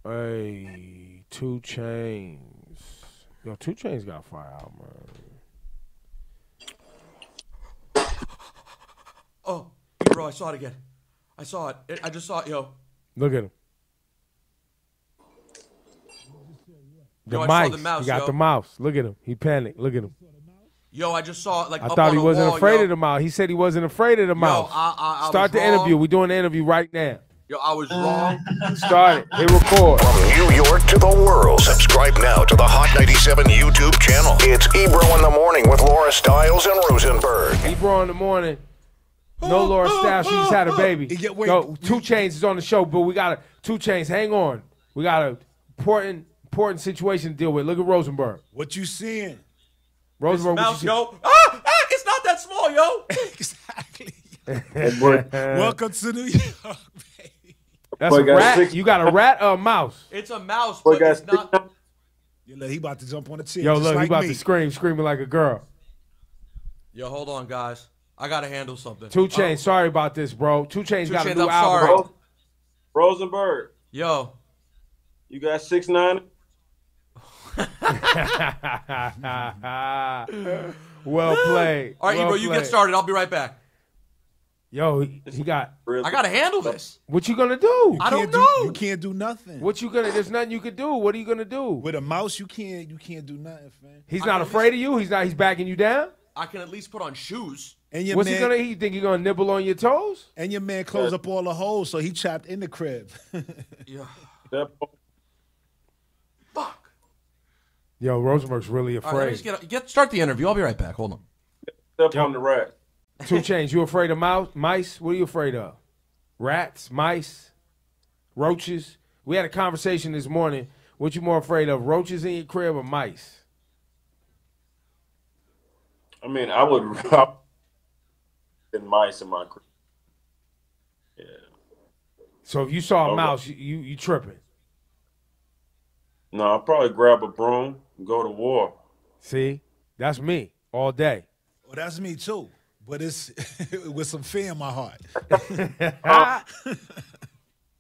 Hey, 2 Chainz. Yo, 2 Chainz got fire out, man. Oh, bro, I saw it again. I saw it. I just saw it, yo. Look at him. The Yo, I mice. saw the mouse, He got yo. the mouse. Look at him. He panicked. Look at him. Yo, I just saw it like I up thought on he the wasn't wall, afraid yo. of the mouse. He said he wasn't afraid of the mouse. I Start was the interview. wrong. We're doing the interview right now. Yo, I was wrong. Start it. Hit record. From New York to the world, subscribe now to the Hot 97 YouTube channel. It's Ebro in the Morning with Laura Stiles and Rosenberg. Ebro in the morning. No Laura Stiles. She just had a baby. Yo, 2 Chainz is on the show, but we got 2 Chainz. Hang on. We got an important situation to deal with. Look at Rosenberg. What you seeing? Rosenberg, what Mouse, you see? yo. It's not that small, yo. Exactly. Welcome to New York, baby. That's a rat. You got a rat or a mouse? It's a mouse, but it's not. He about to jump on the chair. Yo, just look, like he about me. to screaming like a girl. Yo, hold on, guys. I gotta handle something. 2 Chainz, sorry about this, bro. 2 Chainz got a Chainz, new I'm album. sorry. Rosenberg, Yo. you got 6'9"? Well played. All right, well Ebro, you played. get started. I'll be right back. Yo, he got. I gotta handle this. What you gonna do? I don't Can't know. You can't do nothing. What you gonna? There's nothing you could do. What are you gonna do? With a mouse, you can't do nothing, fam. He's not afraid of you. He's not. He's backing you down. I can at least put on shoes. And your What's man, he gonna? He think he gonna nibble on your toes? And your man closed up all the holes, so he trapped in the crib. Yeah. That Fuck. Yo, Rosenberg's really All right, let me afraid. just start the interview. I'll be right back. Hold on. step on the rat. 2 Chainz, you afraid of mice? What are you afraid of? Rats, mice, roaches? We had a conversation this morning. What you more afraid of, roaches in your crib or mice? I mean, I would rather than mice in my crib. Yeah. So if you saw a Okay. mouse, you tripping. No, I'll probably grab a broom and go to war. See? That's me all day. Well, that's me too, but it's with some fear in my heart.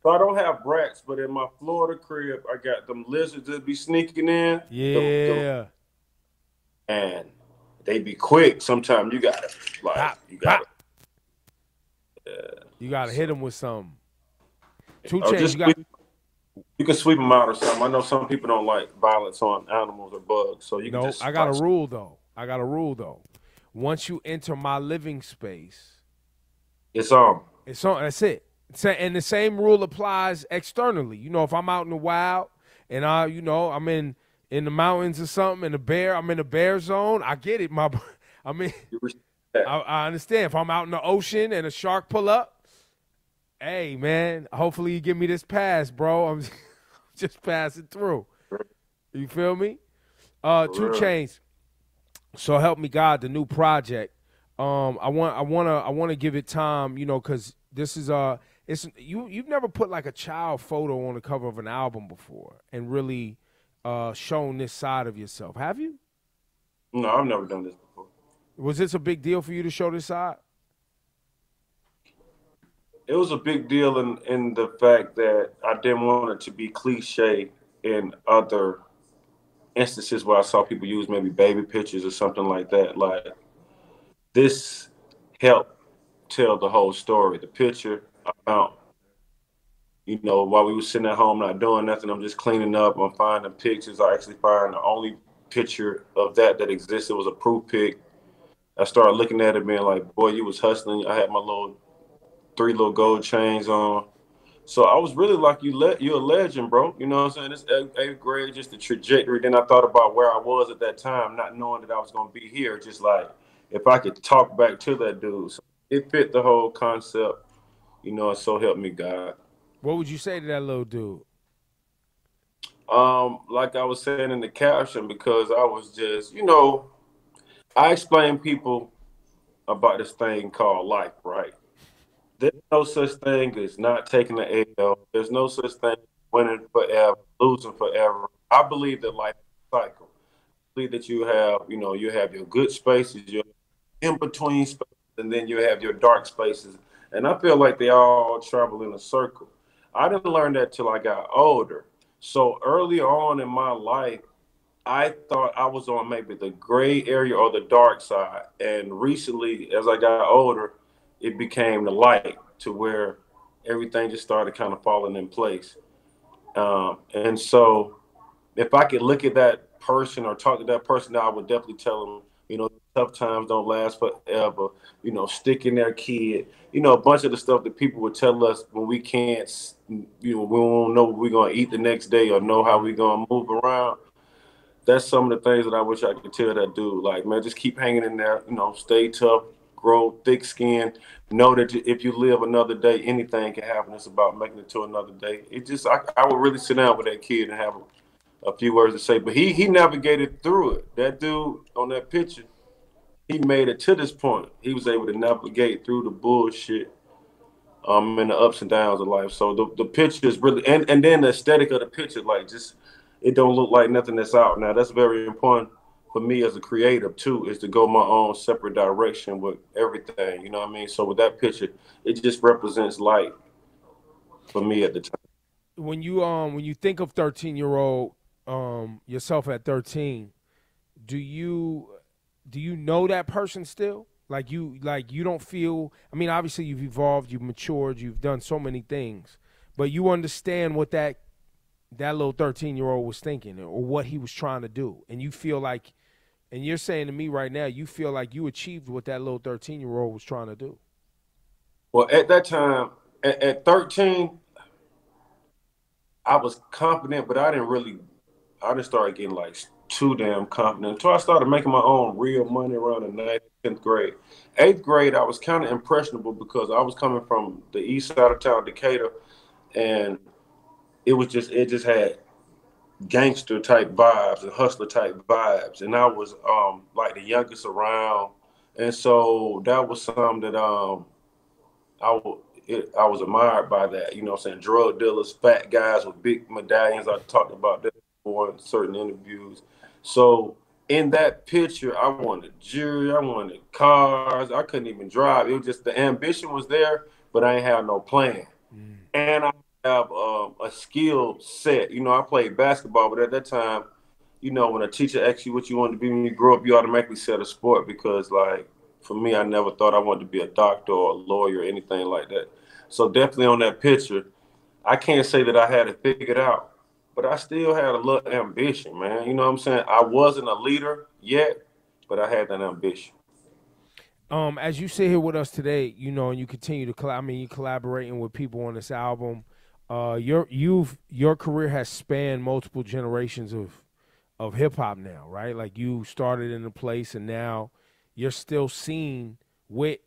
So I don't have rats, but in my Florida crib, I got them lizards that be sneaking in. Yeah. And they be quick. Sometimes you gotta, like, Pop, you gotta. You got to hit them with something. 2 Or Chainz, just you got... you can sweep them out or something. I know some people don't like violence on animals or bugs, so you can No, just. I got a rule, though. Once you enter my living space, It's on. it's on. That's it. And the same rule applies externally. You know, if I'm out in the wild and I'm in the mountains or something, and I'm in the bear zone, I get it. I understand. If I'm out in the ocean and a shark pull up, hey, man, hopefully you give me this pass, bro. I'm just passing through. You feel me? 2 Chainz. So help me God, the new project. I want to give it time, because this is you've never put like a child photo on the cover of an album before and really shown this side of yourself. Have you? No, I've never done this before. Was this a big deal for you to show this side? It was a big deal in the fact that I didn't want it to be cliche in other instances where I saw people use maybe baby pictures or something like that. Like, this helped tell the whole story. The picture I found, while we were sitting at home not doing nothing, I'm just cleaning up, I'm finding pictures. I actually find the only picture of that existed was a proof pic. I started looking at it being like, boy, you was hustling. I had my 3 little gold chains on. So I was really like, you're a legend, bro. You know what I'm saying? It's eighth grade, just the trajectory. Then I thought about where I was at that time, not knowing that I was going to be here. Just like, if I could talk back to that dude. So it fit the whole concept, and so help me God. What would you say to that little dude? Like I was saying in the caption, because I was just, I explain people about this thing called life, right? There's no such thing as not taking the L. There's no such thing as winning forever, losing forever. I believe that life is a cycle. I believe that you have your good spaces, your in-between spaces, and then you have your dark spaces. And I feel like they all travel in a circle. I didn't learn that till I got older. So early on in my life, I thought I was on maybe the gray area or the dark side. And recently, as I got older, it became the light to where everything just started kind of falling in place. And so if I could look at that person or talk to that person, I would definitely tell them, tough times don't last forever. Stick in their kid. A bunch of the stuff that people would tell us when we can't, we won't know what we're going to eat the next day or know how we're going to move around. That's some of the things that I wish I could tell that dude. Like, man, just keep hanging in there. Stay tough, grow thick skin. Know that if you live another day, anything can happen. It's about making it to another day. I would really sit down with that kid and have a few words to say. But he navigated through it. That dude on that picture, he made it to this point. He was able to navigate through the bullshit, and the ups and downs of life. So the picture is really, and then the aesthetic of the picture, like, just, it don't look like nothing that's out now. That's very important for me as a creative too, is to go my own separate direction with everything. You know what I mean? So with that picture, it just represents light for me at the time. When you think of 13-year-old yourself at 13, do you know that person still? Like you don't feel, I mean, obviously you've evolved, you've matured, you've done so many things, but you understand what that little 13-year-old was thinking or what he was trying to do. And you feel like, and you're saying to me right now, you feel like you achieved what that little 13-year-old was trying to do. Well, at that time, at 13, I was confident, but I didn't start getting like too damn confident until I started making my own real money around the 9th, 10th grade. 8th grade, I was kind of impressionable because I was coming from the east side of town, Decatur, and it just had gangster type vibes and hustler type vibes. And I was like the youngest around. And so that was something that I was admired by that, what I'm saying? Drug dealers, fat guys with big medallions. I talked about that before in certain interviews. So in that picture, I wanted jewelry, I wanted cars. I couldn't even drive. It was just the ambition was there, but I ain't have no plan. And I have a skill set. I played basketball, but at that time, when a teacher asks you what you want to be when you grow up, you automatically set a sport because, like, for me, I never thought I wanted to be a doctor or a lawyer or anything like that. So definitely on that picture, I can't say that I had it figured out, but I still had a little ambition, man. You know what I'm saying? I wasn't a leader yet, but I had that ambition. As you sit here with us today, and you continue to you're collaborating with people on this album. Your career has spanned multiple generations of hip hop now, right? Like you started in a place and now you're still seen with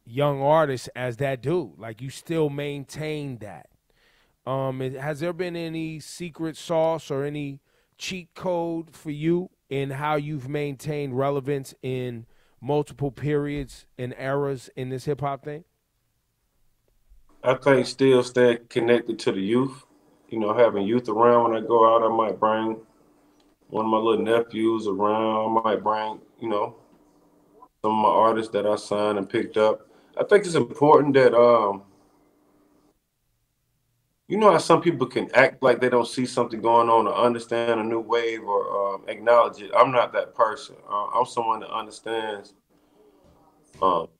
young artists as that dude. Like you still maintain that. Has there been any secret sauce or any cheat code for you in how you've maintained relevance in multiple periods and eras in this hip hop thing? I think still stay connected to the youth. Having youth around when I go out, I might bring one of my little nephews around. I might bring, some of my artists that I signed and picked up. I think it's important that, how some people can act like they don't see something going on or understand a new wave or acknowledge it. I'm not that person. I'm someone that understands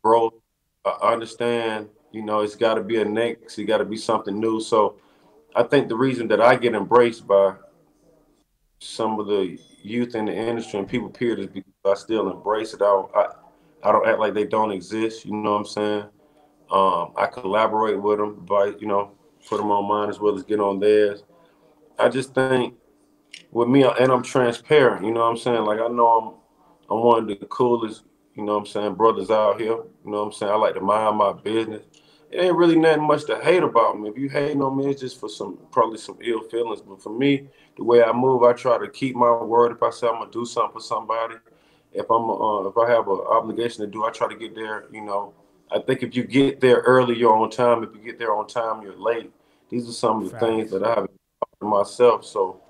growth. I understand, it's got to be a next. It got to be something new. So I think the reason that I get embraced by some of the youth in the industry and people period is because I still embrace it. I don't act like they don't exist. You know what I'm saying? I collaborate with them, but put them on mine as well as get on theirs. I just think with me, and I'm transparent. You know what I'm saying? Like I know I'm one of the coolest. You know what I'm saying? Brothers out here. You know what I'm saying? I like to mind my business. It ain't really nothing much to hate about me. If you hating on me, it's just for probably some ill feelings. But for me, the way I move, I try to keep my word. If I say I'm gonna do something for somebody, if I have an obligation to do, I try to get there. I think if you get there early, you're on time. If you get there on time, you're late. These are some of the things that I have to myself. So,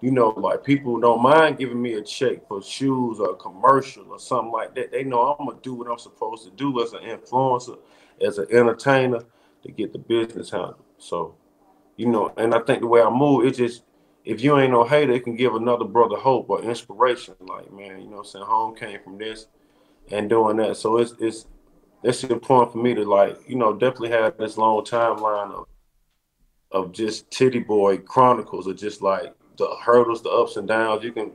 like people don't mind giving me a check for shoes or a commercial or something like that. They know I'm gonna do what I'm supposed to do as an influencer, as an entertainer, to get the business handled. So, and I think the way I move, if you ain't no hater, it can give another brother hope or inspiration. Like, man, you know what I'm saying? Home came from this and doing that. So it's important for me to, like, you know, definitely have this long timeline of just Tity Boi chronicles of just like the hurdles, the ups and downs. You can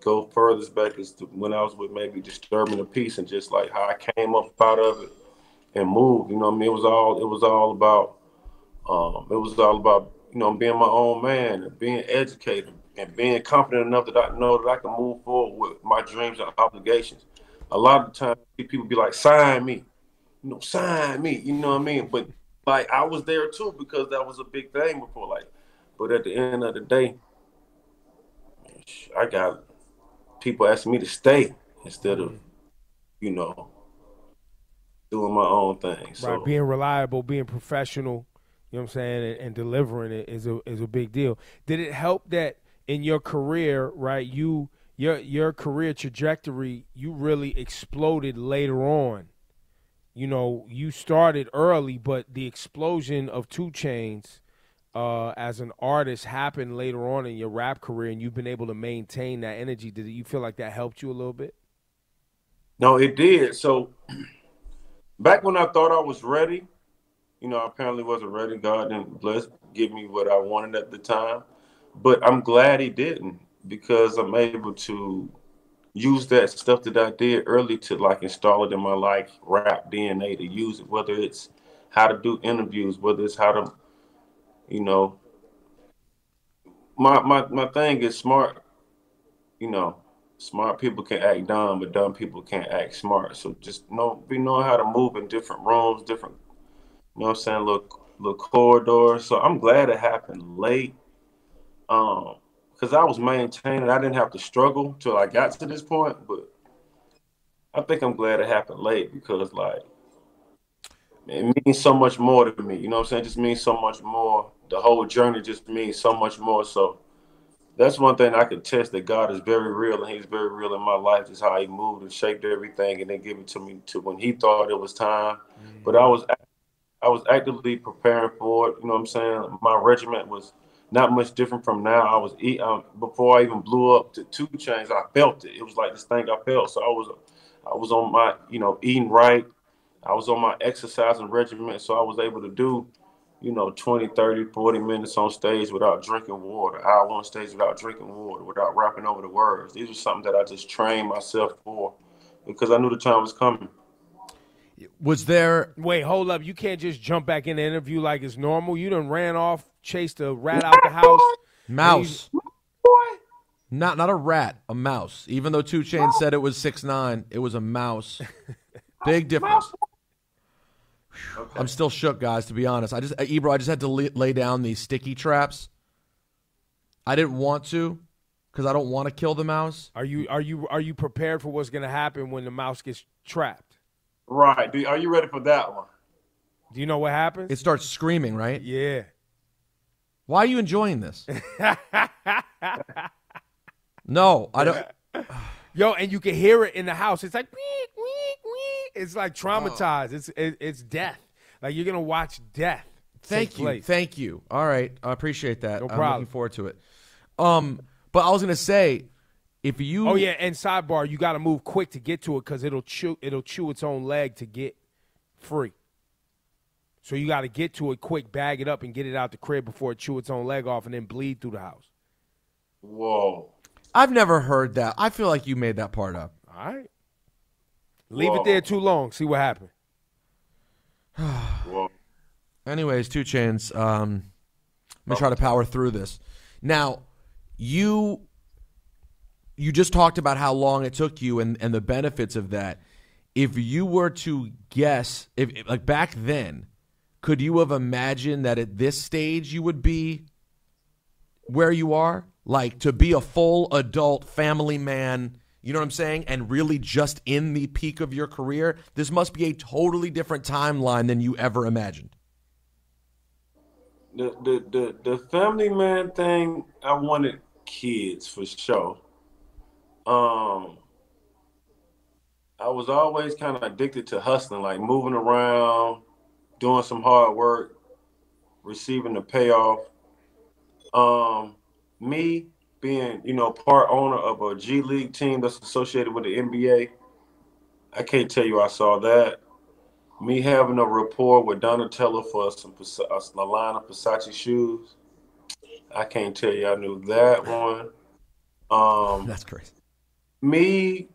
go furthest back as to when I was with maybe Disturbing the Peace and just like how I came up out of it and moved. You know what I mean? It was all about, you know, being my own man and being educated and being confident enough that I know that I can move forward with my dreams and obligations. A lot of the time, people be like, sign me, you know, sign me, you know what I mean? But like, I was there too because that was a big thing before. Like, but at the end of the day, I got people asking me to stay instead of, you know, doing my own thing. So, Right, being reliable, being professional, you know what I'm saying, and delivering it is a big deal. Did it help that in your career, right, your career trajectory, you really exploded later on? You know, you started early, but the explosion of 2 Chainz as an artist happened later on in your rap career, and you've been able to maintain that energy. Did you feel like that helped you a little bit? no, it did. So back when I thought I was ready, you know, I apparently wasn't ready. God didn't give me what I wanted at the time. But I'm glad he didn't, because I'm able to use that stuff that I did early to like install it in my life, rap DNA, to use it, whether it's how to do interviews, whether it's how to, you know, my thing is smart, you know, smart people can act dumb, but dumb people can't act smart. So just be knowing how to move in different rooms, different, you know what I'm saying, little corridors. So I'm glad it happened late. Because I was maintaining, I didn't have to struggle till I got to this point, but I think I'm glad it happened late because, like, it means so much more to me. You know what I'm saying? It just means so much more. The whole journey just means so much more. So that's one thing I can test, that God is very real, and He's very real in my life. Just how He moved and shaped everything, and then give it to me to when He thought it was time. But I was actively preparing for it. You know what I'm saying? My regiment was not much different from now. Before I even blew up to 2 Chainz, I felt it. It was like this thing I felt. So I was on my, you know, eating right. I was on my exercising regimen. So I was able to do, you know, 20, 30, 40 minutes on stage without drinking water, hour on stage without drinking water, without rapping over the words. These were something that I just trained myself for because I knew the time was coming. Was there? Wait, hold up. You can't just jump back in the interview like it's normal. You done ran off, chased a rat out the house. Mouse. Not a rat, a mouse. Even though 2 Chainz said it was 6'9", it was a mouse. Big difference. Okay. I'm still shook, guys, to be honest. Ebro, I just had to lay down these sticky traps. I didn't want to, because I don't want to kill the mouse. Are you prepared for what's gonna happen when the mouse gets trapped? Right. Are you ready for that one? Do you know what happens? It starts screaming, right? Yeah. Why are you enjoying this? No, I don't. Yo, and you can hear it in the house. It's like, week, week, week. It's like traumatized. It's death. Like you're going to watch death. Thank you. Thank you. All right. I appreciate that. No problem. I'm looking forward to it. But I was going to say, if you... Oh, yeah, and sidebar, you got to move quick to get to it because it'll chew its own leg to get free. So you got to get to it quick, bag it up, and get it out the crib before it chew its own leg off and then bleed through the house. Whoa. I've never heard that. I feel like you made that part up. All right. Leave it there too long. See what happens. Whoa. Anyways, 2 Chainz. I'm going to try to power through this. Now, you just talked about how long it took you and the benefits of that. If you were to guess, if like back then, could you have imagined that at this stage you would be where you are? Like to be a full adult family man, you know what I'm saying? And really just in the peak of your career? This must be a totally different timeline than you ever imagined. The family man thing, I wanted kids for sure. I was always kind of addicted to hustling, like moving around, doing some hard work, receiving the payoff. me being, part owner of a G League team that's associated with the NBA, I can't tell you I saw that. Me having a rapport with Donatello for a line of Versace shoes, I can't tell you I knew that one. That's crazy. Me,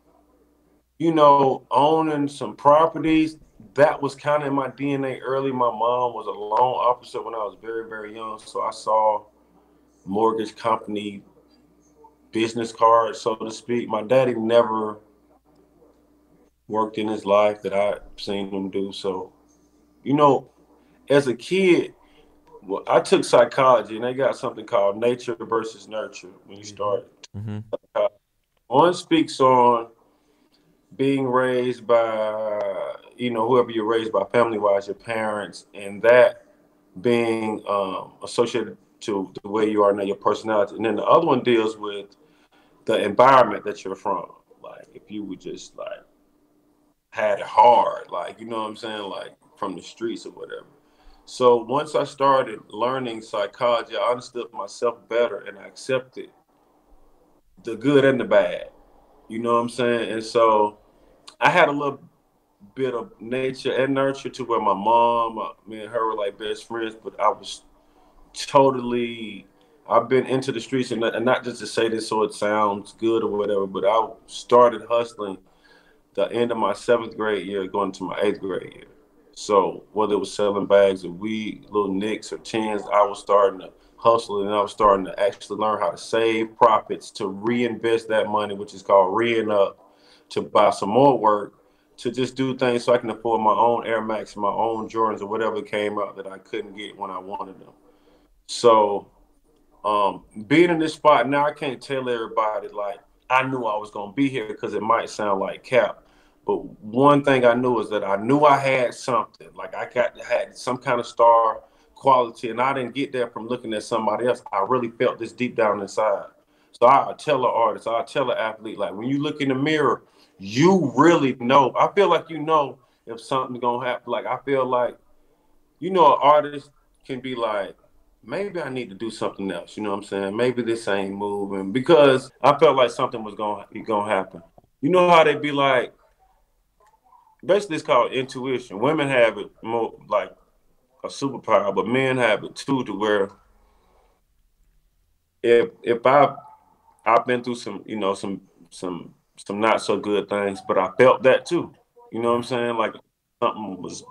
owning some properties, that was kind of in my DNA early. My mom was a loan officer when I was very, very young, so I saw mortgage company business cards, so to speak. My daddy never worked in his life that I've seen him do. So, you know, as a kid, well, I took psychology, and they got something called nature versus nurture when you start. Mm-hmm. One speaks on being raised by, whoever you're raised by family-wise, your parents, and that being associated to the way you are now, your personality. And then the other one deals with the environment that you're from. Like, if you would just, like, had it hard, like, you know what I'm saying? Like, from the streets or whatever. So once I started learning psychology, I understood myself better and I accepted the good and the bad. You know what I'm saying? And so I had a little bit of nature and nurture to where my mom, me and her were like best friends, but I was totally, I've been into the streets, and not just to say this so it sounds good or whatever, but I started hustling the end of my 7th grade year going to my 8th grade year. So whether it was selling bags of weed, little nicks or tens, I was starting to hustle, and I was starting to actually learn how to save profits to reinvest that money, which is called reing up, to buy some more work, to just do things so I can afford my own Air Max, my own Jordans, or whatever came out that I couldn't get when I wanted them. So being in this spot now, I can't tell everybody like I knew I was gonna be here because it might sound like cap. But one thing I knew is that I knew I had something. Like had some kind of star quality, and I didn't get that from looking at somebody else. I really felt this deep down inside. So I tell an artist, I tell an athlete, like when you look in the mirror, you really know. I feel like you know if something's gonna happen. Like I feel like an artist can be like, maybe I need to do something else. You know what I'm saying? Maybe this ain't moving because I felt like something was gonna happen. You know how they be like, basically it's called intuition. Women have it more like a superpower, but men have it too, to where if I've been through some some not so good things, but I felt that too. You know what I'm saying? Like something was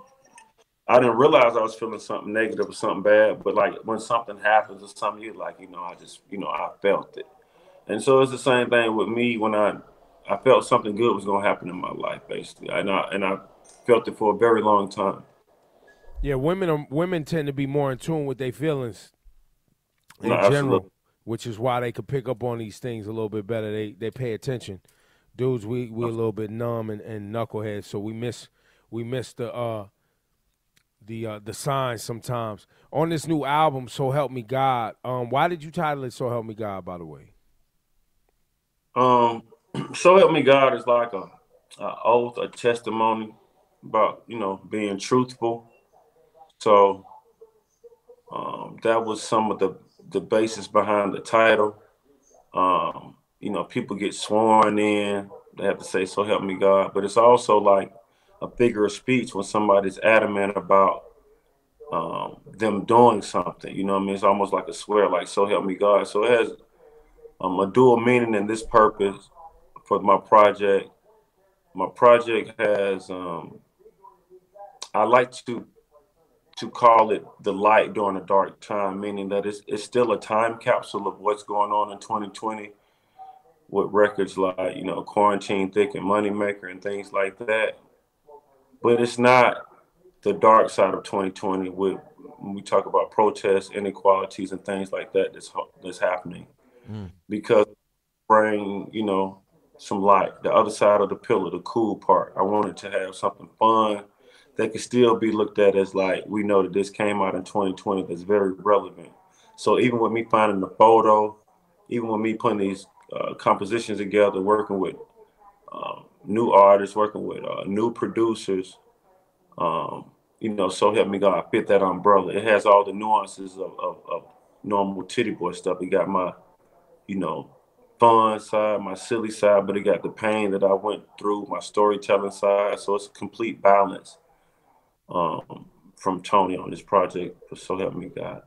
I didn't realize I was feeling something negative or something bad, but like when something happens or something, you're like, I just, I felt it. And so it's the same thing with me when I felt something good was gonna happen in my life, basically, and I felt it for a very long time. Yeah, women tend to be more in tune with their feelings No, in absolutely. general, which is why they could pick up on these things a little bit better. They pay attention. Dudes, we a little bit numb and knuckleheads, so we miss the signs sometimes. On this new album, So Help Me God, why did you title it So Help Me God, by the way? Um, so help me God is like a oath, a testimony about being truthful. So that was some of the basis behind the title. People get sworn in, they have to say, so help me God. But it's also like a figure of speech when somebody's adamant about them doing something. You know what I mean? It's almost like a swear, like, so help me God. So it has a dual meaning in this purpose for my project. My project has, I like to call it the light during a dark time, meaning that it's still a time capsule of what's going on in 2020 with records like, Quarantine Thick and Moneymaker and things like that. But it's not the dark side of 2020 when we talk about protests, inequalities, and things like that that's happening. Mm. Because bring, some light, the other side of the pillar, the cool part. I wanted to have something fun that could still be looked at as like, we know that this came out in 2020 that's very relevant. So even with me finding the photo, even with me putting these compositions together, working with new artists, working with new producers, so help me God, fit that umbrella. It has all the nuances of normal Tity Boi stuff. It got my you know, fun side, my silly side, but it got the pain that I went through, my storytelling side. So it's a complete balance from Tony on this project. So help me God.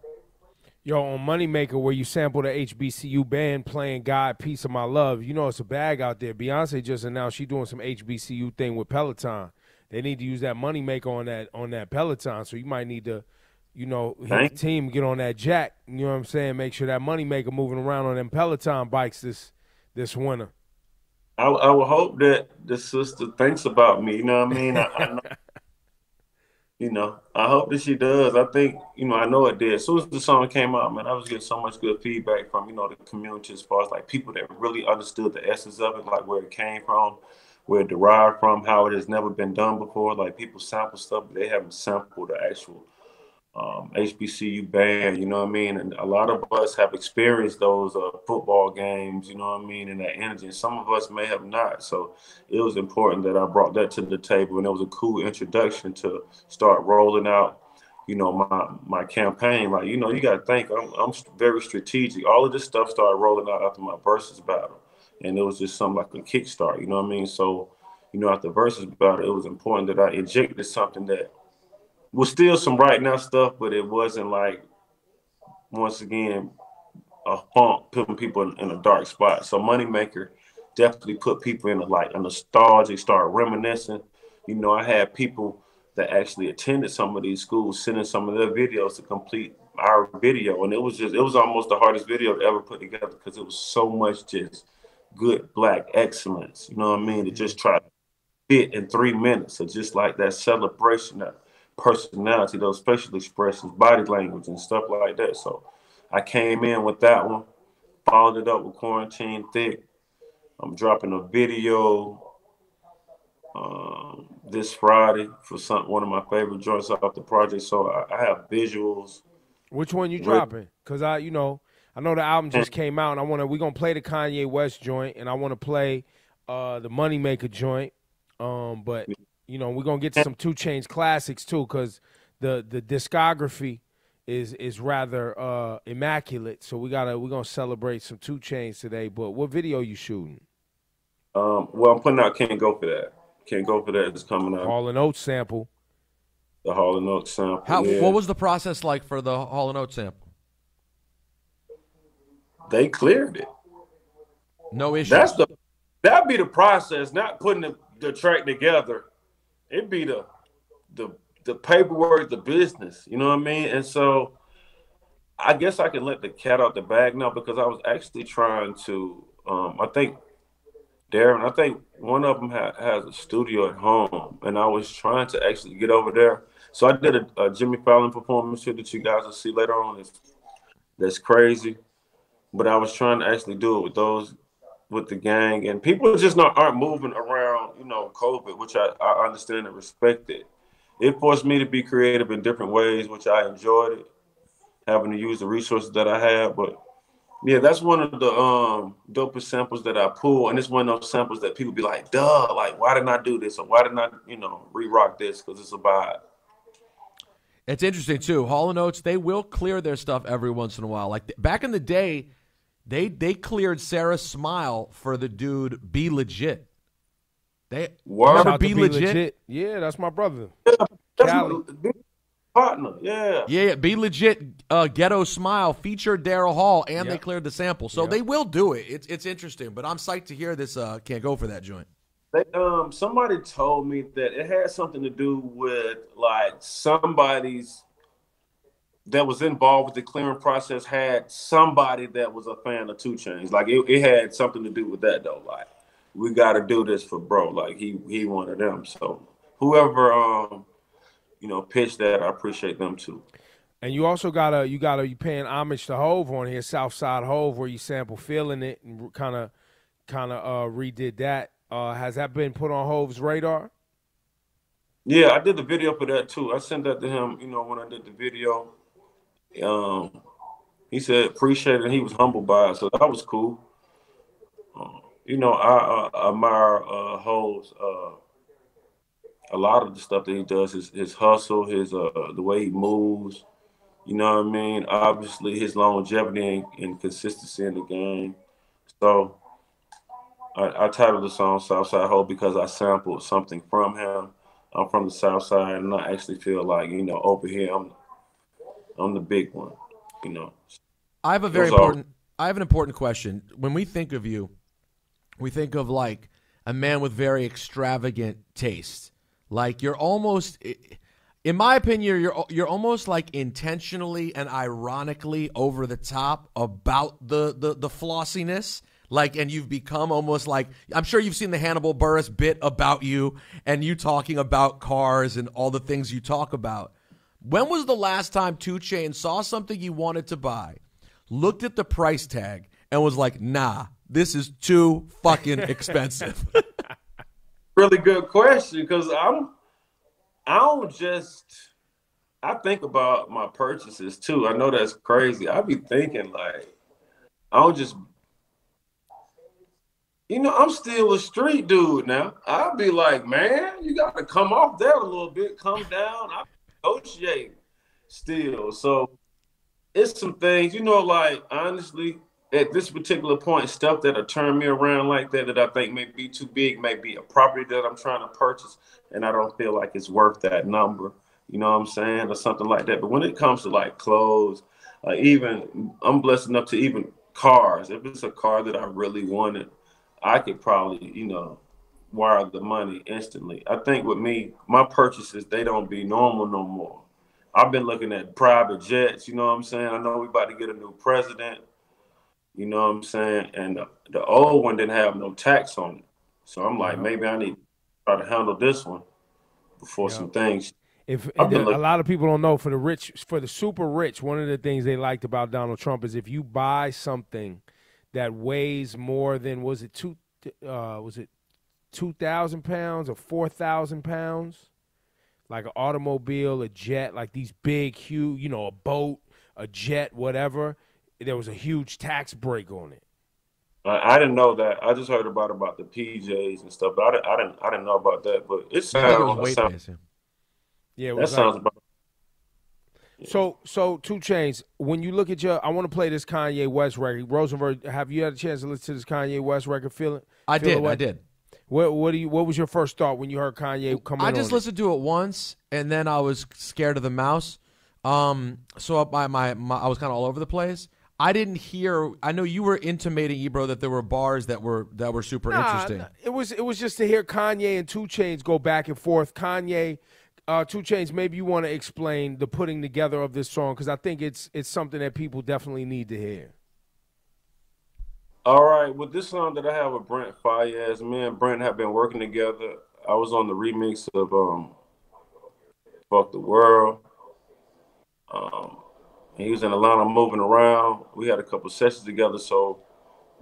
Yo, on Moneymaker, where you sample the HBCU band playing God, Piece of My Love, you know it's a bag out there. Beyonce just announced she doing some HBCU thing with Peloton. They need to use that Moneymaker on that Peloton. So you might need to, you know, hit the team, get on that jack. You know what I'm saying? Make sure that Moneymaker moving around on them Peloton bikes this winter. I would hope that the sister thinks about me. You know what I mean? I know. You know, I hope that she does. I think, you know, I know it did. As soon as the song came out, man, I was getting so much good feedback from, you know, the community as far as like people that really understood the essence of it, like where it came from, where it derived from, how it has never been done before. Like people sample stuff, but they haven't sampled the actual HBCU band, you know what I mean? And a lot of us have experienced those football games, you know what I mean, and that energy. And some of us may have not. So it was important that I brought that to the table, and it was a cool introduction to start rolling out, you know, my campaign. Like, you know, you got to think I'm very strategic. All of this stuff started rolling out after my versus battle, and it was just something like a kickstart, you know what I mean? So, you know, after versus battle, it was important that I injected something that was still some right now stuff, but it wasn't like, once again, a funk putting people in a dark spot. So Moneymaker definitely put people in a nostalgic, start reminiscing. You know, I had people that actually attended some of these schools sending some of their videos to complete our video. And it was almost the hardest video to ever put together because it was so much just good Black excellence. You know what I mean? To just try to fit in 3 minutes. So just like that celebration, that personality, those facial expressions, body language, and stuff like that. So I came in with that one, followed it up with Quarantine Thick. I'm dropping a video this Friday for one of my favorite joints off the project. So I have visuals. Which one you dropping? Because I know the album just came out, and we're gonna play the Kanye West joint, and I want to play the Moneymaker joint. But you know, we're gonna get to some 2 Chainz classics too, because the discography is rather immaculate. So we're gonna celebrate some 2 Chainz today. But what video you shooting? Well, I'm putting out Can't Go For That. Can't Go For That is coming out. Hall & Oates sample. The Hall & Oates sample. What was the process like for the Hall & Oates sample? They cleared it. No issue. That'd be the process, not putting the track together. It'd be the paperwork, the business, you know what I mean? And so I guess I can let the cat out the bag now, because I was actually trying to, I think one of them has a studio at home, and I was trying to actually get over there. So I did a Jimmy Fallon performance here that you guys will see later on. That's crazy. But I was trying to actually do it with the gang, and people just aren't moving around, you know, COVID, which I understand and respect it. It forced me to be creative in different ways, which I enjoyed it, having to use the resources that I had. But yeah, that's one of the dopest samples that I pull, and it's one of those samples that people be like, duh, like, why didn't I do this? Or why didn't I, you know, re-rock this? Because it's a vibe. It's interesting, too. Hall & Oates, they will clear their stuff every once in a while. Like, back in the day, they cleared Sarah's Smile for the dude Be Legit. Remember Be Legit? Yeah, that's my brother. Yeah, that's my partner, yeah. Yeah, Be Legit, Ghetto Smile featured Daryl Hall, and they cleared the sample. So they will do it. It's interesting, but I'm psyched to hear this Can't Go For That joint. Somebody told me that it had something to do with, like, somebody's that was involved with the clearing process had somebody that was a fan of 2 Chainz. Like, it had something to do with that, though. Like, we got to do this for bro. Like, he one of them. So whoever you know, pitched that, I appreciate them too. And you also you paying homage to Hove on here, Southside Hove, where you sample Feeling It and kind of redid that. Has that been put on Hove's radar? Yeah, I did the video for that too. I sent that to him, you know, when I did the video. He said appreciate it, and he was humbled by it, so that was cool. You know, I admire Hove's a lot of the stuff that he does, his hustle, his the way he moves. You know what I mean? Obviously, his longevity and consistency in the game. So I titled the song Southside Ho because I sampled something from him. I'm from the South Side, and I actually feel like, over here I'm the big one, you know. I have a very Those are important. I have an important question. When we think of you, we think of like a man with very extravagant taste. Like you're almost, in my opinion, you're almost like intentionally and ironically over the top about the flossiness. Like, and you've become almost like, I'm sure you've seen the Hannibal Buress bit about you and you talking about cars and all the things you talk about. When was the last time 2 Chainz saw something you wanted to buy, looked at the price tag, and was like, nah, this is too fucking expensive? really good question because I think about my purchases too. I know that's crazy. I be thinking like, I don't just, I'm still a street dude now. I'll be like, man, you got to come off that a little bit, come down. I negotiate still. So it's some things, like honestly, at this particular point, stuff that'll turn me around like that I think may be too big, may be a property that I'm trying to purchase, and I don't feel like it's worth that number. You know what I'm saying? Or something like that. But when it comes to like clothes, even I'm blessed enough to even cars. If it's a car that I really wanted, I could probably, wire the money instantly. I think with me, my purchases, they don't be normal no more. I've been looking at private jets, you know what I'm saying? I know we about to get a new president, you know what I'm saying? And the old one didn't have no tax on it. So I'm like, maybe I need to try to handle this one before some things. A lot of people don't know, for the super rich, one of the things they liked about Donald Trump is if you buy something that weighs more than, was it 2,000 pounds or 4,000 pounds? Like an automobile, a jet, like these big, huge, a boat, a jet, whatever. There was a huge tax break on it. I didn't know that. I just heard about the PJs and stuff, but I didn't know about that. But it sounds. Yeah, it that was sounds like, about. So 2 Chainz, when you look at I want to play this Kanye West record. Rosenberg, have you had a chance to listen to this Kanye West record? I did. What was your first thought when you heard Kanye come in? I just listened to it once, and then I was scared of the mouse. So I was kind of all over the place. I didn't hear. I know you were intimating, Ebro, that there were bars that were super interesting. It was just to hear Kanye and 2 Chainz go back and forth. Kanye, 2 Chainz, maybe you want to explain the putting together of this song, because I think it's something that people definitely need to hear. All right, with this song that I have with Brent Fayez, me and Brent have been working together. I was on the remix of Fuck the World. He was in Atlanta moving around. We had a couple sessions together. So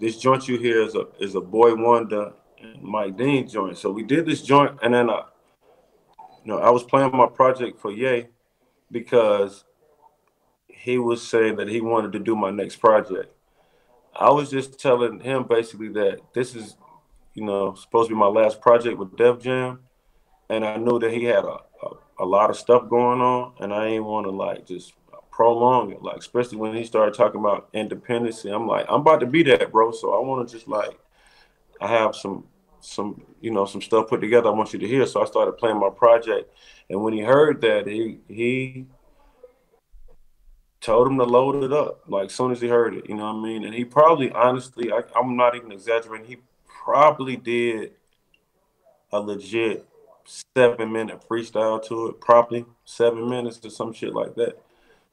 this joint you hear is a Boy Wonder and Mike Dean joint. So we did this joint, and then I was playing my project for Ye because he was saying that he wanted to do my next project. I was just telling him basically that this is, supposed to be my last project with Def Jam, and I knew that he had a lot of stuff going on, and I ain't want to like just prolong it, like especially when he started talking about independence. I'm like, I'm about to be that, bro. So I want to just like, I have some some stuff put together I want you to hear. So I started playing my project, and when he heard that, he told him to load it up like as soon as he heard it, you know what I mean? And he probably, honestly, I'm not even exaggerating, he probably did a legit 7-minute freestyle to it, probably 7 minutes or some shit like that.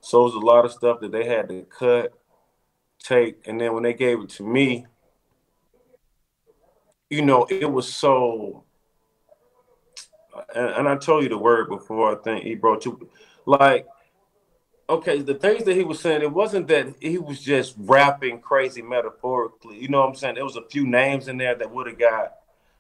So it was a lot of stuff that they had to cut, take, and then when they gave it to me, it was so, and I told you the word before, I think, Ebro, too, like, okay, the things that he was saying, it wasn't that he was just rapping crazy metaphorically. You know what I'm saying? There was a few names in there that would have got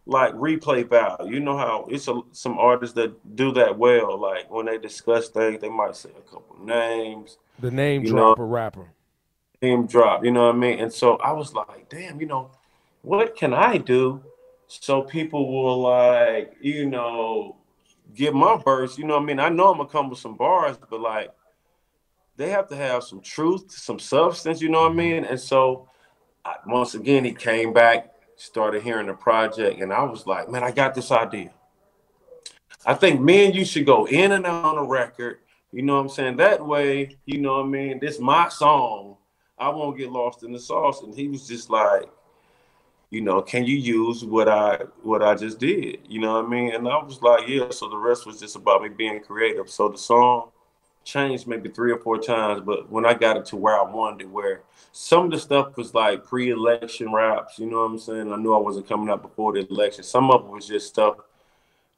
like replay value. You know how it's some artists that do that well. Like when they discuss things, they might say a couple names. The name drop a rapper. Name drop, you know what I mean? And so I was like, damn, what can I do so people will like, get my verse? You know what I mean? I know I'm gonna come with some bars, but like, they have to have some truth, some substance, you know what I mean? And so once again, he came back, started hearing the project, and I was like, man, I got this idea. I think me and you should go in and out on a record. You know what I'm saying? That way, you know what I mean? This my song. I won't get lost in the sauce. And he was just like, you know, can you use what I just did? You know what I mean? And I was like, yeah. So the rest was just about me being creative. So the song changed maybe 3 or 4 times, but when I got it to where I wanted it, where some of the stuff was like pre-election raps, you know what I'm saying? I knew I wasn't coming out before the election. Some of it was just stuff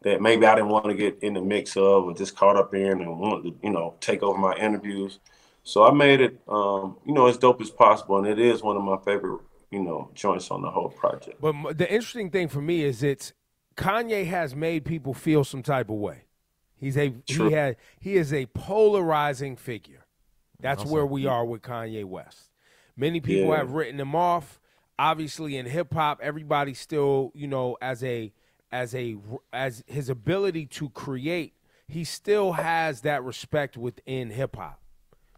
that maybe I didn't want to get in the mix of or just caught up in and want to, you know, take over my interviews. So I made it, you know, as dope as possible. And it is one of my favorite, you know, joints on the whole project. But the interesting thing for me is Kanye has made people feel some type of way. He is a polarizing figure. That's where we are with Kanye West. Many people have written him off. Obviously in hip hop, everybody still, you know, as his ability to create, he still has that respect within hip hop,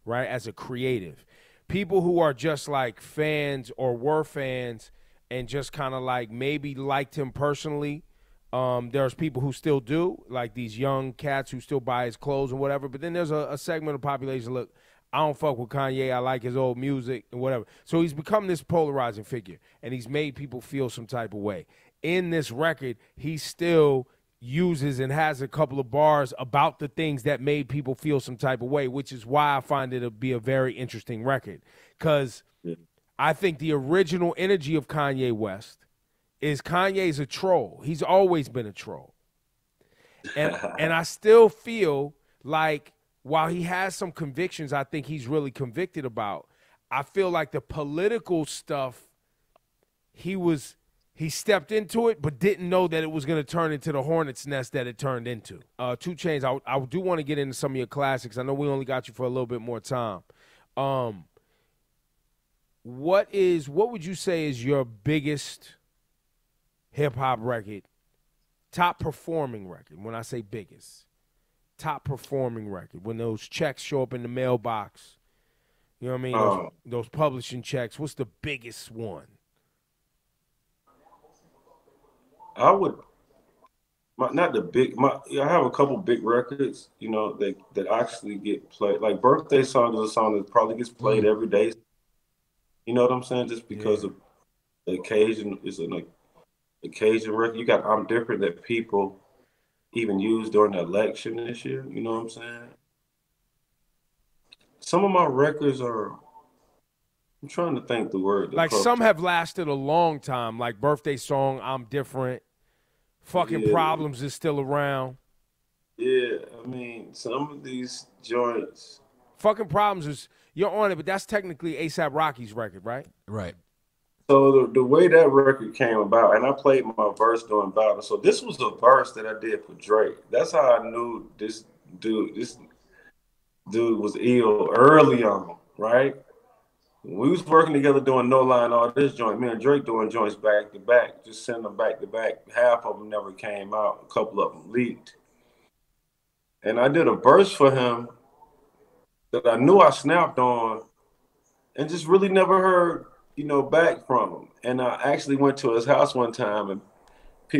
right? As a creative. People who are just like fans or were fans and just kind of like maybe liked him personally. There's people who still do, like these young cats who still buy his clothes and whatever. But then there's a segment of the population, look, I don't fuck with Kanye. I like his old music and whatever. So he's become this polarizing figure, and he's made people feel some type of way. In this record, he still uses and has a couple of bars about the things that made people feel some type of way, which is why I find it to be a very interesting record. Because I think the original energy of Kanye West is Kanye's a troll. He's always been a troll. And I still feel like while he has some convictions I think he's really convicted about, I feel like the political stuff, he stepped into it but didn't know that it was going to turn into the hornet's nest that it turned into. 2 Chainz, I do want to get into some of your classics. I know we only got you for a little bit more time. What would you say is your biggest hip-hop record, top performing record? When I say biggest, top performing record, when those checks show up in the mailbox, you know what I mean, those publishing checks, what's the biggest one? I would, not the big, I have a couple big records, you know, that actually get played. Like Birthday Song is a song that probably gets played every day. You know what I'm saying? Just because of the occasion is an occasion record. You got I'm Different that people even used during the election this year. You know what I'm saying? Some of my records are, I'm trying to think the word. Like some have lasted a long time, like Birthday Song, I'm Different. Fucking Problems is still around. Yeah, I mean, some of these joints. Fucking Problems is, you're on it, but that's technically A$AP Rocky's record, right? Right. So the way that record came about, and I played my verse during battle. So this was a verse that I did for Drake. That's how I knew this dude was ill early on, right? We was working together doing No Line, all this joint. Me and Drake doing joints back to back, just sending them back to back. Half of them never came out. A couple of them leaked. And I did a verse for him that I knew I snapped on and just really never heard, you know, back from him. And I actually went to his house one time, and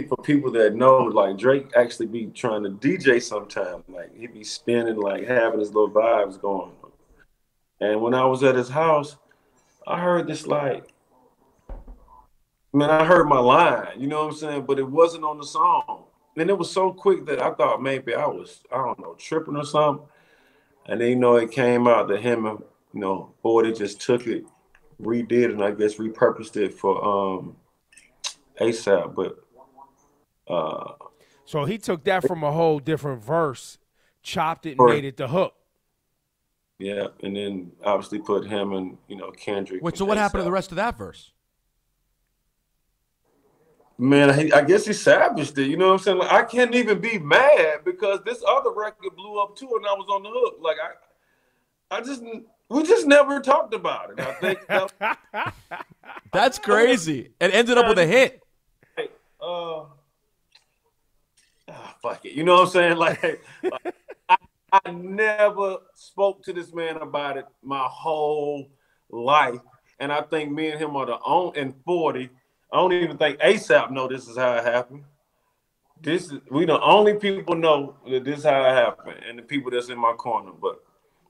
for people that know, like Drake actually be trying to DJ sometime. Like he'd be spinning, like having his little vibes going. And when I was at his house, I heard this like, man, I heard my line, you know what I'm saying? But it wasn't on the song. And it was so quick that I thought maybe I was, I don't know, tripping or something. And then, you know, it came out that him and, you know, Boy, just took it, redid it, and I guess repurposed it for A$AP. But so he took that from a whole different verse, chopped it, and made it the hook. Yeah, and then obviously put him and, you know, Kendrick. Wait, so what happened to the rest of that verse? Man, I guess he savaged it. You know what I'm saying? Like, I can't even be mad because this other record blew up too, and I was on the hook. Like we just never talked about it. I think that's crazy. It ended up with a hit. Hey, fuck it. You know what I'm saying? Like I never spoke to this man about it my whole life. and I think me and him are the only in 40. I don't even think ASAP know this is how it happened. We the only people know that this is how it happened, and the people that's in my corner. But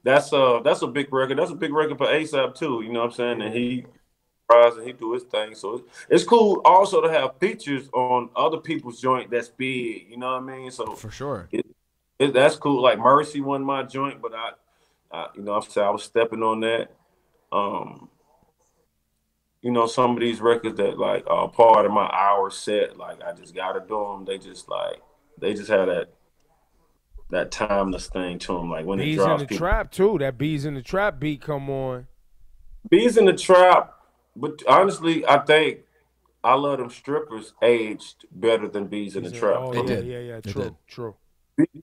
that's a big record. That's a big record for ASAP too. You know what I'm saying? And he rise and he do his thing. So it's cool also to have features on other people's joint that's big. You know what I mean? So For sure. That's cool. Like Mercy wasn't my joint, but I you know, I was stepping on that. You know, some of these records that like are part of my hour set, like I just gotta do them. They just have that timeless thing to them. Like when Bees it drops, in the Trap too. That Bees in the Trap beat come on. Bees in the Trap. But honestly, I think I Love Them Strippers aged better than Bees in the Trap. Oh, It yeah, did. yeah, It true, did. true.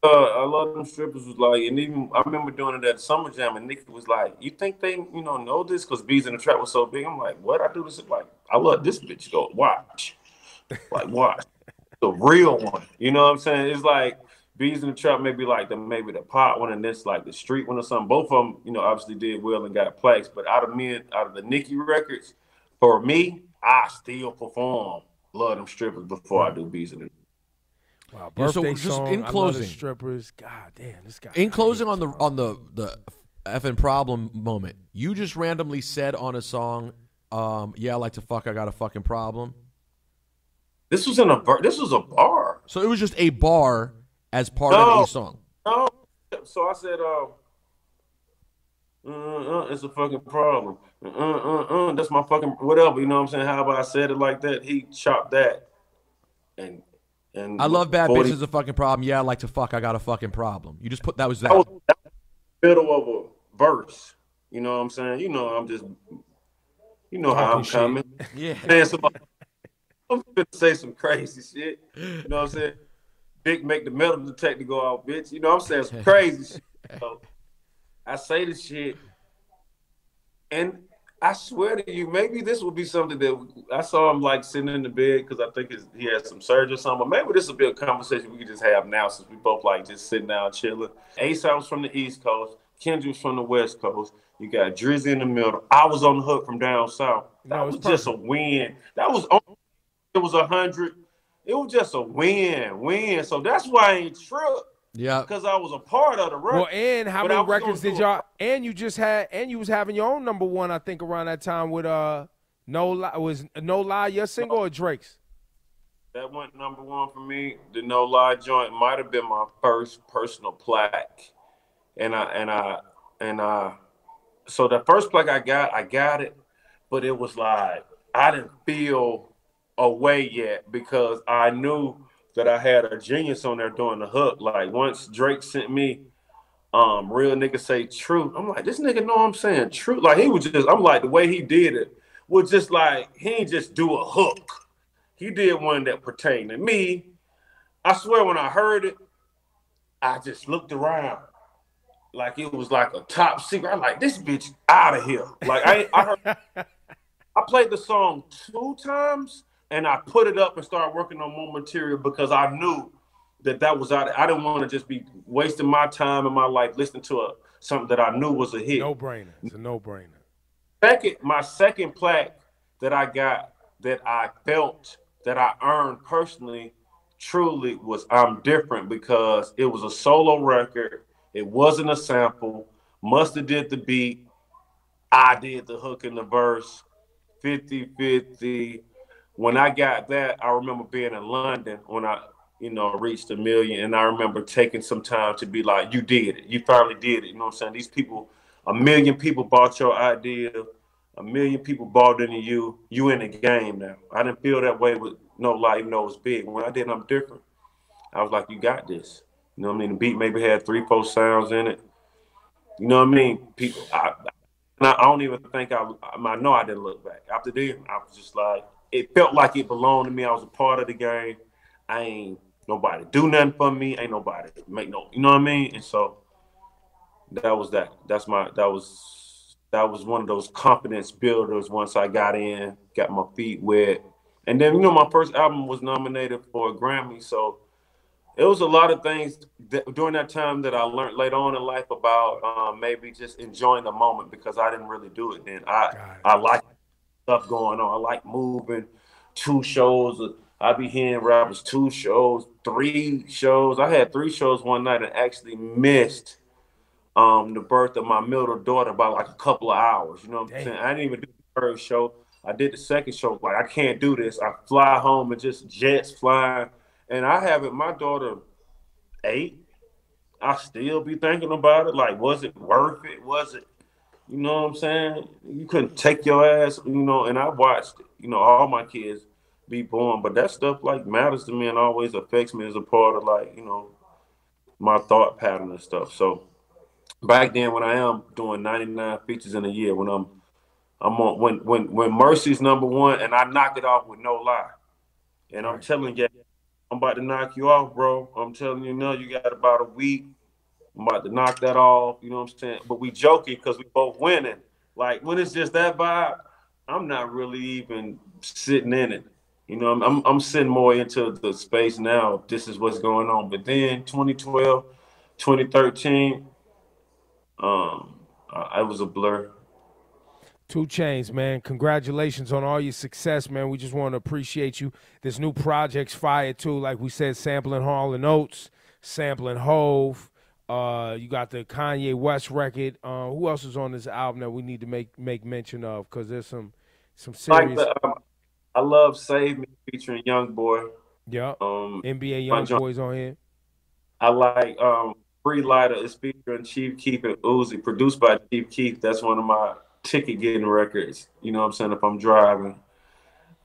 I Love Them Strippers was like, and even I remember doing it at Summer Jam, and Nikki was like, "You think they, know this?" Because Bees in the Trap was so big. I'm like, "What? I do this?" Like, I love this bitch. Go watch, like watch the real one. You know what I'm saying? It's like Bees in the Trap, maybe the pop one, and this like the street one or something. Both of them, obviously did well and got plaques. But out of the Nikki records, for me, I still perform Love Them Strippers before I do Bees in the Trap. Wow, Yeah, so birthday just song. in I love the closing- strippers. God damn, this guy. In closing on the effing problem moment, you just randomly said on a song, yeah, I like to fuck, I got a fucking problem. This was a bar. So it was just a bar as part of a song. No. So I said, it's a fucking problem. That's my fucking whatever. You know what I'm saying? However I said it like that, he chopped that. And I love bad 40, bitches a fucking problem. Yeah, I like to fuck, I got a fucking problem. You just put that was that. That was the middle of a verse. You know what I'm saying? I'm just, how I'm coming. Yeah. Man, I'm gonna say some crazy shit. You know what I'm saying? Big make the metal detector go off, bitch. You know what I'm saying? Some crazy shit. So I say the shit, and I swear to you, maybe this will be something that I saw him like sitting in the bed because I think he had some surgery or something. But maybe this will be a conversation we could just have now since we both like just sitting down chilling. ASAP was from the East Coast, Kendrick was from the West Coast. You got Drizzy in the middle. I was on the hook from down south. That was just a win. It was 100. It was just a win. So that's why I ain't tripped. Yeah. Because I was a part of the record. Well, and how many records did y'all? And you was having your own number one, I think, around that time with No Lie. Was No Lie your single or Drake's? That went number one for me. The No Lie joint might have been my first personal plaque, so the first plaque I got it, but it was like I didn't feel away yet because I knew that I had a genius on there doing the hook. Like once Drake sent me Real Nigga Say True, I'm like, this nigga know I'm saying true. Like I'm like, the way he did it was just like, he ain't just do a hook. He did one that pertained to me. I swear when I heard it, I just looked around. Like it was like a top secret. I'm like, this bitch out of here. Like I played the song 2 times and I put it up and started working on more material because I knew that was out. I didn't want to just be wasting my time and my life listening to something that I knew was a hit. No-brainer. It's a no-brainer. My second plaque that I got that I felt that I earned personally truly was I'm Different because it was a solo record. It wasn't a sample. Mustard did the beat. I did the hook and the verse. 50-50. When I got that, I remember being in London when I, reached 1 million. And I remember taking some time to be like, you did it. You finally did it. You know what I'm saying? These people, 1 million people bought your idea. 1 million people bought into you. You in the game now. I didn't feel that way with No Lie, even though it was big. When I did I'm Different, I was like, you got this. You know what I mean? The beat maybe had 3-4 sounds in it. You know what I mean? People, I don't even think I know I didn't look back. After then, I was just like, it felt like it belonged to me. I was a part of the game. I ain't nobody do nothing for me. Ain't nobody make no, you know what I mean? And so that was that. That was one of those confidence builders once I got in, got my feet wet. And then, my first album was nominated for a Grammy. So it was a lot of things during that time that I learned later on in life about maybe just enjoying the moment because I didn't really do it then. I like it stuff going on. I like moving. 2 shows. I be hearing rappers 2 shows, 3 shows. I had 3 shows one night and actually missed the birth of my middle daughter by like a couple of hours. You know what I'm saying? I didn't even do the first show. I did the second show. Like, I can't do this. I fly home and just jets flying. And I have it, my daughter 8. I still be thinking about it. Like, was it worth it? Was it, you know what I'm saying? You couldn't take your ass, you know, and I watched, you know, all my kids be born. But that stuff, like, matters to me and always affects me as a part of, like, you know, my thought pattern and stuff. So back then, when I am doing 99 features in a year, when I'm on, when Mercy's #1 and I knock it off with no lie. And I'm telling you, I'm about to knock you off, bro. I'm telling you now, you got about a week. I'm about to knock that off. You know what I'm saying? But we joking because we both winning. Like, when it's just that vibe, I'm not really even sitting in it. You know, I'm sitting more into the space now. This is what's going on. But then 2012, 2013, I was a blur. 2 Chainz, man. Congratulations on all your success, man. We just want to appreciate you. This new project's fire, too. Like we said, sampling Hall & Oates, sampling Hove. You got the Kanye West record. Who else is on this album that we need to make mention of? Because there's some serious. Like I love Save Me featuring Young Boy. Yeah. NBA Young Boys on here. I like Free Lighter is featuring Chief Keef and Uzi, produced by Chief Keef. That's one of my ticket getting records, you know what I'm saying, if I'm driving.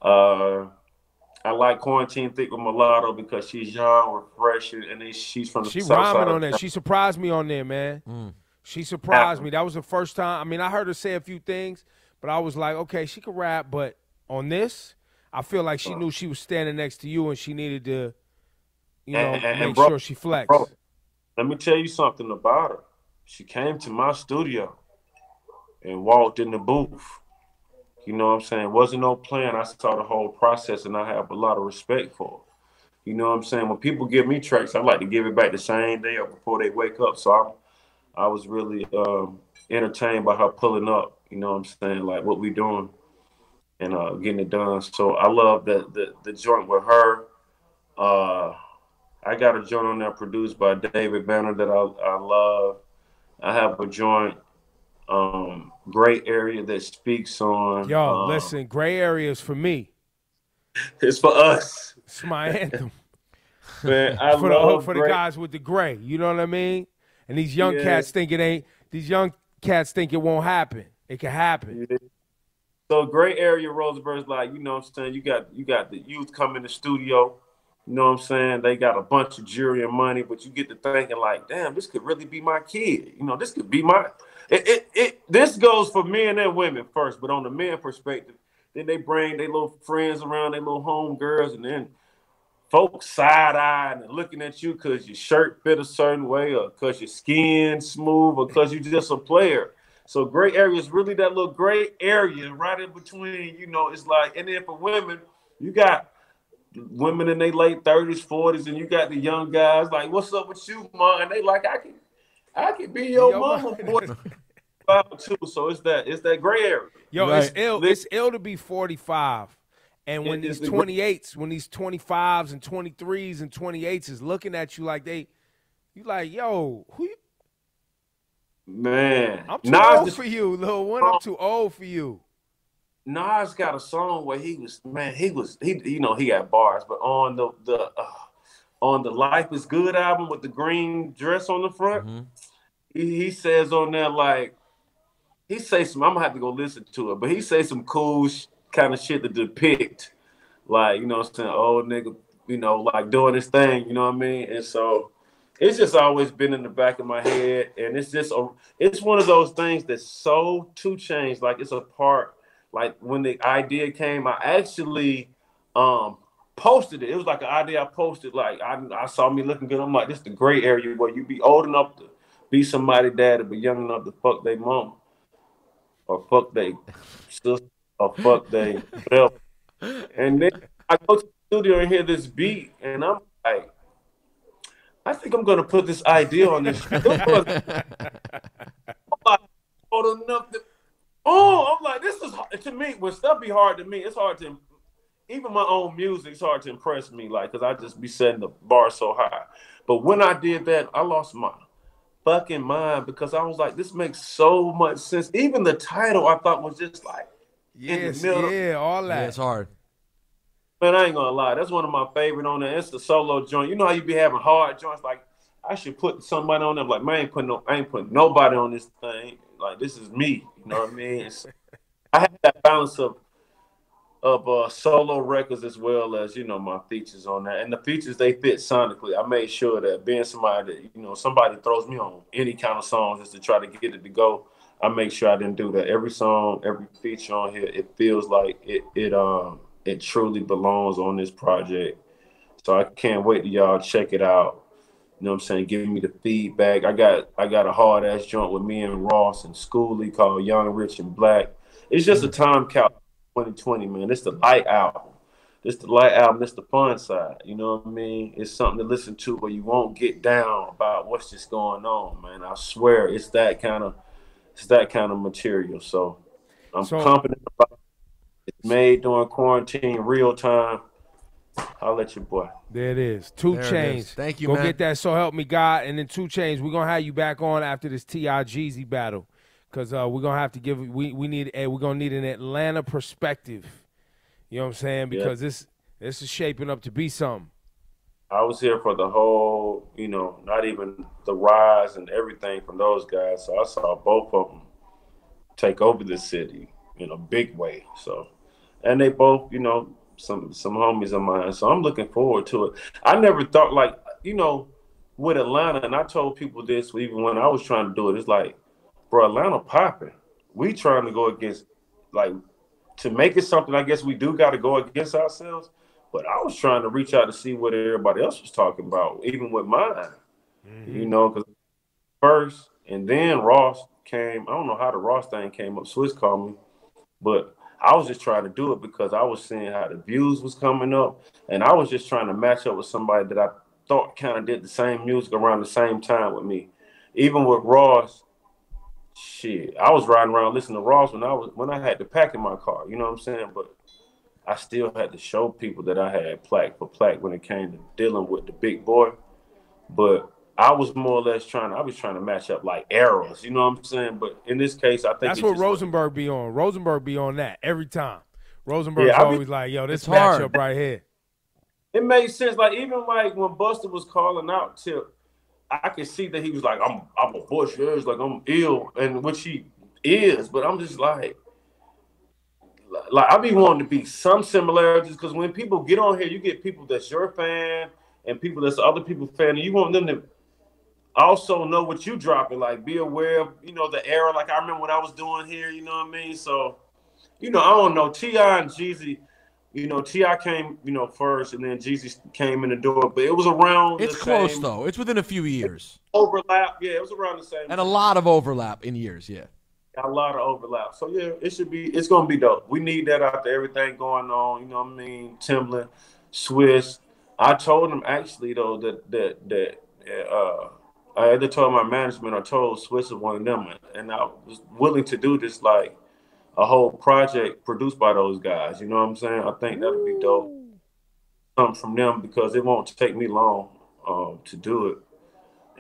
I like Quarantine Thick with Mulatto because she's young, refreshing, and she's from the South Side. She rhyming on there. She surprised me on there, man. She surprised me. That was the first time. I mean, I heard her say a few things, but I was like, okay, she could rap, but on this, I feel like she knew she was standing next to you and she needed to, you know, make sure she flexed. Bro, let me tell you something about her. She came to my studio and walked in the booth. You know what I'm saying? Wasn't no plan. I saw the whole process, and I have a lot of respect for her. You know what I'm saying? When people give me tracks, I like to give it back the same day or before they wake up. So I was really entertained by her pulling up, you know what I'm saying, like what we doing and getting it done. So I love the joint with her. I got a joint on there produced by David Banner that I love. I have a joint, Gray Area, that speaks on. Yo, listen, Gray Area is for me. It's for us. It's my anthem. Man, I love for the guys with the gray. You know what I mean? And these young cats think it ain't. These young cats think it won't happen. It can happen. Yeah. So Gray Area, Rosenberg's like, you know what I'm saying? You got the youth come in the studio. You know what I'm saying? They got a bunch of jewelry and money, but you get to thinking like, damn, this could really be my kid. You know, this could be my. This goes for men and women first, but on the men perspective, then they bring their little friends around, their little home girls, and then folks side-eyeing and looking at you because your shirt fit a certain way or because your skin smooth or because you're just a player. So Gray Area is really that little gray area right in between, you know, it's like, and then for women, you got women in their late 30s, 40s, and you got the young guys like, what's up with you, man? And they like, I can be your mama, boy. Too. So it's that gray area. Yo, right. It's ill to be 45. And when these 28s, when these 25s and 23s and 28s is looking at you like you like, yo, who you? Man. I'm too old for you, little one. I'm too old for you. Nas got a song where he you know, he got bars, but on the Life is Good album with the green dress on the front, he says on there, like, he say some, I'm gonna have to go listen to it, but he say some cool kind of shit to depict, like, you know what I'm saying, old nigga, you know, like doing his thing, you know what I mean? And so it's just always been in the back of my head, and it's just it's one of those things that's so 2 Chainz, like it's a part. Like when the idea came, I actually posted it. It was like an idea I posted. Like I saw me looking good. I'm like, this is the gray area where you be old enough to be somebody's daddy, but young enough to fuck they mom, or fuck they sister, or fuck they whatever. And then I go to the studio and hear this beat, and I'm like, I think I'm gonna put this idea on this. I'm like, old enough to. Oh, I'm like, this is to me when stuff be hard to me. It's hard to even my own music. It's hard to impress me, like because I just be setting the bar so high. But when I did that, I lost my fucking mind because I was like, this makes so much sense. Even the title I thought was just like in the middle. Yeah, all that. Yeah, it's hard. Man, I ain't gonna lie. That's one of my favorite on there. It's the solo joint. You know how you be having hard joints? Like, I should put somebody on there. Like, man, I ain't putting nobody on this thing. Like, this is me. You know what I mean? I have that balance of solo records as well as, you know, my features on that. And the features, they fit sonically. I made sure that being somebody that, you know, somebody throws me on any kind of songs just to try to get it to go, I make sure I didn't do that. Every song, every feature on here, it feels like it truly belongs on this project. So I can't wait to y'all check it out. You know what I'm saying? Giving me the feedback. I got a hard ass joint with me and Ross and Schoolie called Young, Rich, and Black. It's just a time capsule 2020, man. It's the light album. It's the light album. It's the fun side. You know what I mean? It's something to listen to where you won't get down about what's just going on, man. I swear it's that kind of material. So I'm confident about it. It's made during quarantine, real time. I'll let your boy. There it is. 2 Chainz. Thank you, Go man. get that So Help Me God. And then 2 Chainz, we're going to have you back on after this T.I. Jeezy battle. Because we're going to have to give – we're going to need an Atlanta perspective. You know what I'm saying? Because this is shaping up to be something. I was here for the whole, you know, not even the rise and everything from those guys. So I saw both of them take over the city in a big way. So, and they both, you know, some homies of mine. So I'm looking forward to it. I never thought, like, you know, with Atlanta, and I told people this even when I was trying to do it, it's like, bro, Atlanta popping. We trying to go against, like, to make it something, I guess we do got to go against ourselves. But I was trying to reach out to see what everybody else was talking about, even with mine. You know, because first, and then Ross came. I don't know how the Ross thing came up. Swiss called me. But I was just trying to do it because I was seeing how the views was coming up. And I was just trying to match up with somebody that I thought kind of did the same music around the same time with me. Even with Ross, shit, I was riding around listening to Ross when I had the pack in my car. You know what I'm saying? But I still had to show people that I had plaque for plaque when it came to dealing with the big boy. But I was more or less trying to match up like eras, you know what I'm saying? But in this case, I think that's what Rosenberg be on. Rosenberg be on that every time. Rosenberg's always like, yo, this matchup right here. It made sense. Like, even like when Buster was calling out Tip, I could see that he was like, I'm a bush, like I'm ill, and which he is, but I'm just like I be wanting to be some similarities because when people get on here, you get people that's your fan and people that's other people's fan, and you want them to also know what you dropping, like be aware of, you know, the era. Like I remember what I was doing here, you know what I mean? So, you know, I don't know. T.I. and Jeezy, you know, T.I. came, you know, first, and then Jeezy came in the door, but it was around It's close, though. It's within a few years. Overlap, yeah, it was around the same. And a lot of overlap in years, yeah. A lot of overlap. So, yeah, it's going to be dope. We need that after everything going on, you know what I mean? Timbaland, Swiss. I told him, actually, though, that I either told my management or told Swiss was one of them, and I was willing to do this, like, a whole project produced by those guys. You know what I'm saying? I think that'd be dope. Something from them because it won't take me long to do it.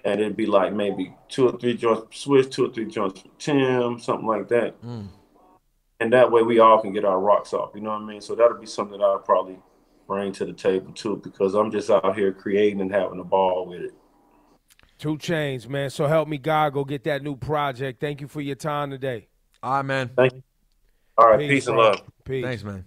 And it'd be like maybe 2 or 3 joints Swiss, 2 or 3 joints from Tim, something like that. And that way we all can get our rocks off. You know what I mean? So that'll be something that I'll probably bring to the table too, because I'm just out here creating and having a ball with it. 2 Chainz, man. So help me God, go get that new project. Thank you for your time today. All right, man. Thank you. All right, peace and love. Peace. Thanks, man.